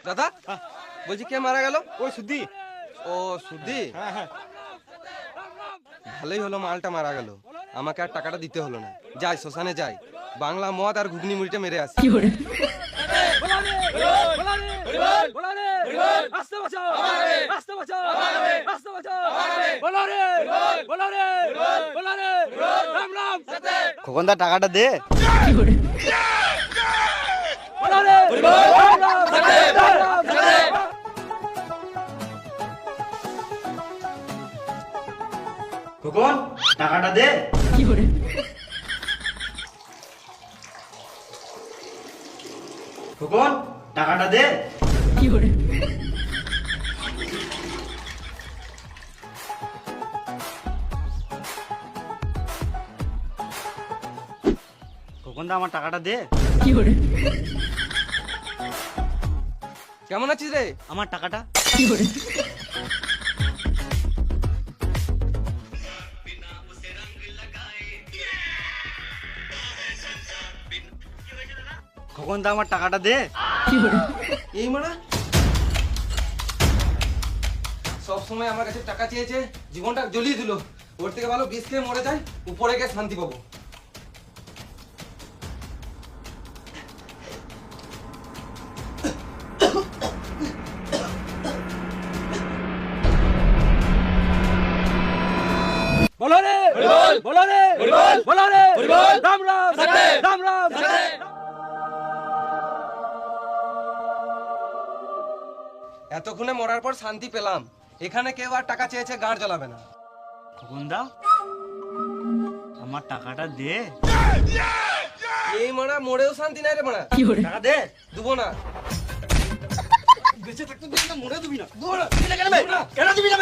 দাদা বলছি কে মারা গেল? ওই সুদ্ধি। ও সুধি, হ্যাঁ হ্যাঁ। ভালোই হলো মালটা মারা গেল, আমাকে আর টাকাটা দিতে হলো না। যাই শ্মশানে যাই, বাংলা মদ আর ঘুগনি মুড়িটা মেরে আসি। খোকনদা টাকাটা দে। খোকন টাকাটা দে। খোকন টাকাটা দে। খোকনদা আমার টাকাটা দে। কেমন আছিস রে? আমার টাকাটা। খোকনদা আমার টাকাটা দে। এই মারা সব সময় আমার কাছে টাকা চেয়েছে, জীবনটা জ্বলিয়ে দিল। ওর থেকে ভালো বিষ খেয়ে মরে যায়, উপরে গিয়ে শান্তি পাবো। बोलो रे बोलो रे बोलो रे राम राम राम राम। এতক্ষণে মরার পর শান্তি পেলাম। এখানে কেউ আর টাকা চেয়েছে গাঁড় জ্বালাবে না। খোকনদা আমার টাকাটা দে। এই মারা মরেও শান্তি নাই রে মারা। টাকা দে। দেবো না। বেঁচে থাকতে দিবি না, মরে দিবি না। কেন দিবি না?